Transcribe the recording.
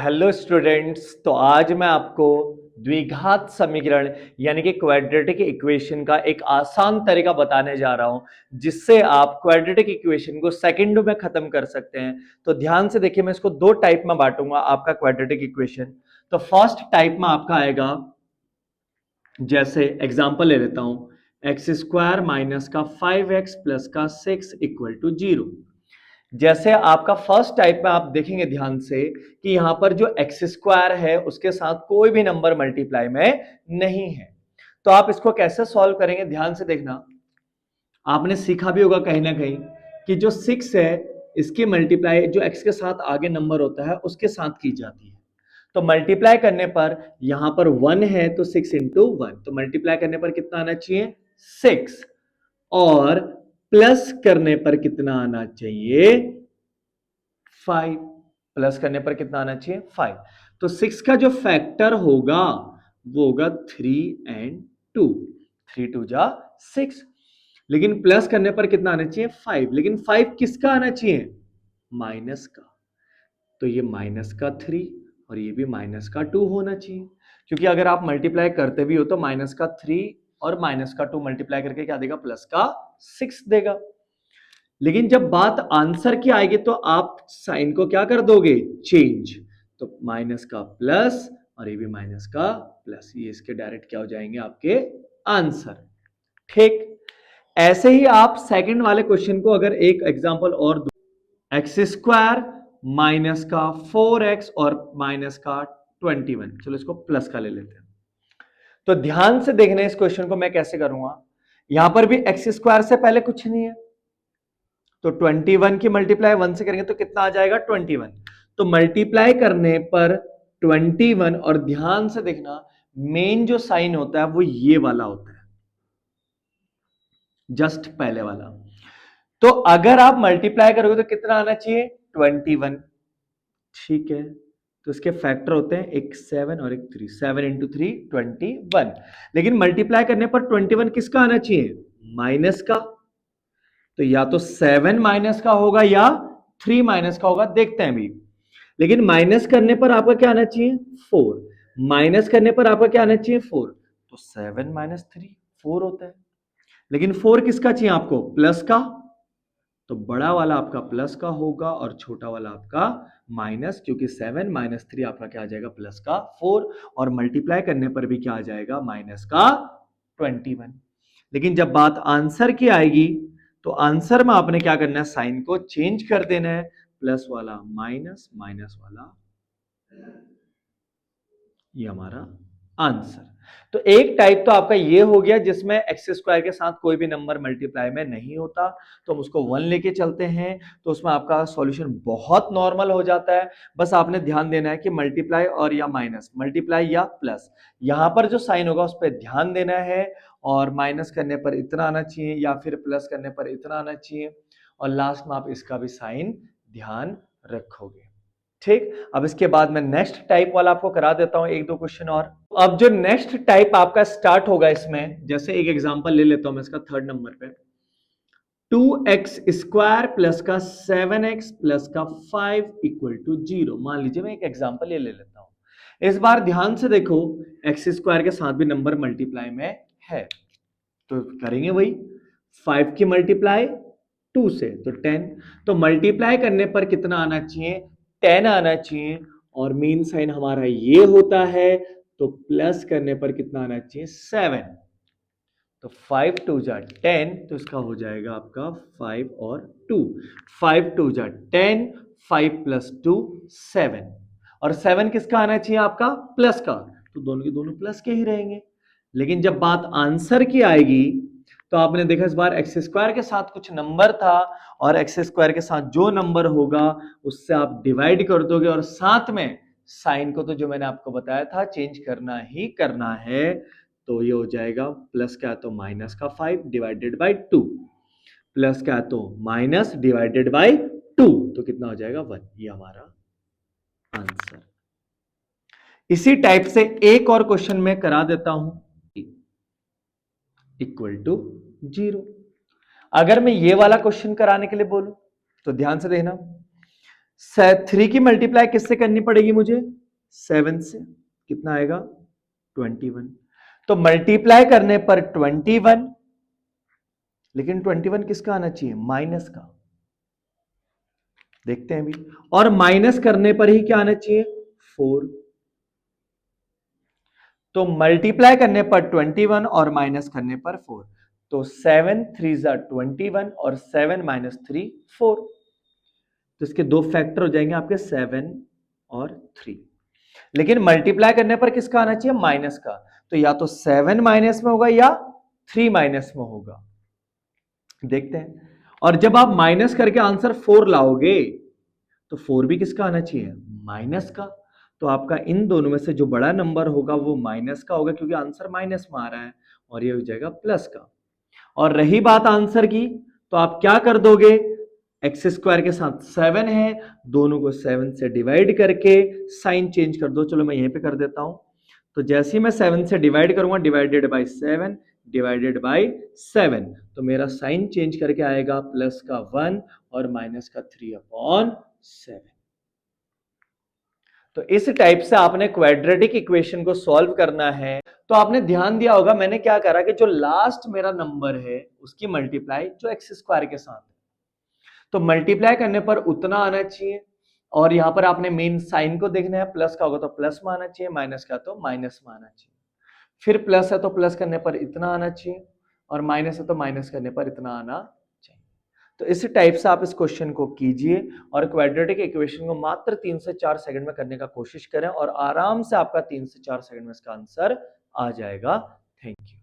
Hello students, तो आज मैं आपको द्विघात समीकरण यानी कि क्वाड्रेटिक इक्वेशन का एक आसान तरीका बताने जा रहा हूं जिससे आप क्वाड्रेटिक इक्वेशन को सेकंडों में खत्म कर सकते हैं। तो ध्यान से देखिए, मैं इसको दो टाइप में बांटूंगा आपका क्वाड्रेटिक इक्वेशन। तो फर्स्ट टाइप में आपका आएगा, जैसे एग्जांपल ले लेता हूं, एक्स स्क्वायर माइनस का 5x प्लस का 6 इक्वल टू 0। जैसे आपका फर्स्ट टाइप में आप देखेंगे ध्यान से कि यहां पर जो एक्स स्क्वायर है उसके साथ कोई भी नंबर मल्टीप्लाई में नहीं है। तो आप इसको कैसे सॉल्व करेंगे, ध्यान से देखना। आपने सीखा भी होगा कहीं ना कहीं कि जो 6 है इसकी मल्टीप्लाई जो एक्स के साथ आगे नंबर होता है उसके साथ की जाती है। तो मल्टीप्लाई करने पर यहां पर 1 है तो 6 इंटू 1, तो मल्टीप्लाई करने पर कितना आना चाहिए 6, और प्लस करने पर कितना आना चाहिए 5। प्लस करने पर कितना आना चाहिए 5। तो 6 का जो फैक्टर होगा वो होगा 3 एंड 2, 3 2 जा 6। लेकिन प्लस करने पर कितना आना चाहिए 5, लेकिन 5 किसका आना चाहिए माइनस का। तो ये माइनस का 3 और ये भी माइनस का 2 होना चाहिए, क्योंकि अगर आप मल्टीप्लाई करते भी हो तो माइनस का 3 और माइनस का 2 मल्टीप्लाई करके क्या देगा प्लस का 6 देगा। लेकिन जब बात आंसर की आएगी तो आप साइन को क्या कर दोगे चेंज, तो माइनस का प्लस और ये भी माइनस का प्लस, ये इसके डायरेक्ट क्या हो जाएंगे आपके आंसर। ठीक, ऐसे ही आप सेकंड वाले क्वेश्चन को अगर एक एग्जांपल और दो, एक्स स्क्वायर माइनस का 4x और माइनस का 21, चलो इसको प्लस का ले लेते हैं। तो ध्यान से देखना इस क्वेश्चन को मैं कैसे करूंगा। यहां पर भी एक्स स्क्वायर से पहले कुछ नहीं है, तो 21 की मल्टीप्लाई 1 से करेंगे तो कितना आ जाएगा 21। तो मल्टीप्लाई करने पर 21, और ध्यान से देखना मेन जो साइन होता है वो ये वाला होता है, जस्ट पहले वाला। तो अगर आप मल्टीप्लाई करोगे तो कितना आना चाहिए 21। ठीक है, तो इसके फैक्टर होते हैं एक 7 और एक 3, 7 इंटू 3 21। लेकिन मल्टीप्लाई करने पर 21 किसका आना चाहिए माइनस का। तो या तो 7 माइनस का होगा या 3 माइनस का होगा, देखते हैं अभी। लेकिन माइनस करने पर आपका क्या आना चाहिए 4, माइनस करने पर आपका क्या आना चाहिए 4, तो 7 माइनस 3 4 होता है। लेकिन 4 किसका चाहिए आपको प्लस का, तो बड़ा वाला आपका प्लस का होगा और छोटा वाला आपका माइनस, क्योंकि 7 माइनस 3 आपका क्या आ जाएगा प्लस का 4, और मल्टीप्लाई करने पर भी क्या आ जाएगा माइनस का 21। लेकिन जब बात आंसर की आएगी तो आंसर में आपने क्या करना है साइन को चेंज कर देना है, प्लस वाला माइनस, माइनस वाला, ये हमारा आंसर। तो एक टाइप तो आपका ये हो गया जिसमें एक्स स्क्वायर के साथ कोई भी नंबर मल्टीप्लाई में नहीं होता, तो हम उसको 1 लेके चलते हैं, तो उसमें आपका सॉल्यूशन बहुत नॉर्मल हो जाता है। बस आपने ध्यान देना है कि मल्टीप्लाई और या माइनस, मल्टीप्लाई या प्लस, यहां पर जो साइन होगा उस पर ध्यान देना है, और माइनस करने पर इतना आना चाहिए या फिर प्लस करने पर इतना आना चाहिए, और लास्ट में आप इसका भी साइन ध्यान रखोगे। ठीक, अब इसके बाद मैं नेक्स्ट टाइप वाला आपको करा देता हूं एक दो क्वेश्चन और। अब जो नेक्स्ट टाइप आपका स्टार्ट होगा इसमें, जैसे एक एग्जांपल ले लेता हूं मैं इसका थर्ड नंबर पे, 2x स्क्वायर प्लस का 7x प्लस का 5 इक्वल टू 0। मान लीजिए मैं एक एग्जांपल ये ले लेता हूं। इस बार ध्यान से देखो, एक्स स्क्वायर के साथ भी नंबर मल्टीप्लाई में है, तो करेंगे वही 5 की मल्टीप्लाई 2 से तो 10, तो मल्टीप्लाई करने पर कितना आना चाहिए 10 आना चाहिए, और मेन साइन हमारा ये होता है, तो प्लस करने पर कितना आना चाहिए 7। तो 5 2 जा 10, तो इसका हो जाएगा आपका 5 और 2, 5 2 जा 10, 5 प्लस 2 7, और 7 किसका आना चाहिए आपका प्लस का, तो दोनों के दोनों प्लस के ही रहेंगे। लेकिन जब बात आंसर की आएगी तो आपने देखा इस बार एक्स स्क्वायर के साथ कुछ नंबर था, और एक्स स्क्वायर के साथ जो नंबर होगा उससे आप डिवाइड कर दोगे, और साथ में साइन को तो जो मैंने आपको बताया था चेंज करना ही करना है। तो ये हो जाएगा प्लस क्या तो माइनस का 5 डिवाइडेड बाई 2, प्लस क्या तो माइनस डिवाइडेड बाई 2, तो कितना हो जाएगा 1, ये हमारा आंसर। इसी टाइप से एक और क्वेश्चन में करा देता हूं, इक्वल टू 0। अगर मैं ये वाला क्वेश्चन कराने के लिए बोलूं तो ध्यान से देखना, 3 की मल्टीप्लाई किससे करनी पड़ेगी मुझे? 7 से। कितना आएगा? 21। तो मल्टीप्लाई करने पर 21, लेकिन 21 किसका आना चाहिए? माइनस का। देखते हैं अभी। और माइनस करने पर ही क्या आना चाहिए? 4। तो मल्टीप्लाई करने पर 21 और माइनस करने पर 4। तो 7 3 जा 21 और 7 माइनस 3 4। तो इसके दो फैक्टर हो जाएंगे आपके 7 और 3। लेकिन मल्टीप्लाई करने पर किसका आना चाहिए? माइनस का। तो या तो 7 माइनस में होगा या 3 माइनस में होगा। देखते हैं। और जब आप माइनस करके आंसर 4 लाओगे तो 4 भी किसका आना चाहिए? माइनस का। तो आपका इन दोनों में से जो बड़ा नंबर होगा वो माइनस का होगा, क्योंकि आंसर माइनस में आ रहा है, और ये हो जाएगा प्लस का। और रही बात आंसर की, तो आप क्या कर दोगे? एक्स स्क्वायर के साथ 7 है, दोनों को 7 से डिवाइड करके साइन चेंज कर दो। चलो मैं यहीं पे कर देता हूं। तो जैसे ही मैं 7 से डिवाइड करूंगा, डिवाइडेड बाई 7 डिवाइडेड बाई 7, तो मेरा साइन चेंज करके आएगा प्लस का 1 और माइनस का 3/7। तो इस टाइप से आपने क्वाड्रेटिक इक्वेशन को सॉल्व करना है। तो आपने ध्यान दिया होगा मैंने क्या करा कि जो लास्ट मेरा नंबर है उसकी मल्टीप्लाई जो एक्स स्क्वायर के साथ है, तो मल्टीप्लाई करने पर उतना आना चाहिए। और यहां पर आपने मेन साइन को देखना है, प्लस का होगा तो प्लस में आना चाहिए, माइनस का तो माइनस में आना चाहिए। फिर प्लस है तो प्लस करने पर इतना आना चाहिए, और माइनस है तो माइनस करने पर इतना आना चाहिए। तो इस टाइप से आप इस क्वेश्चन को कीजिए और क्वाड्रेटिक इक्वेशन को मात्र 3 से 4 सेकंड में करने का कोशिश करें, और आराम से आपका 3 से 4 सेकंड में इसका आंसर आ जाएगा। Thank you.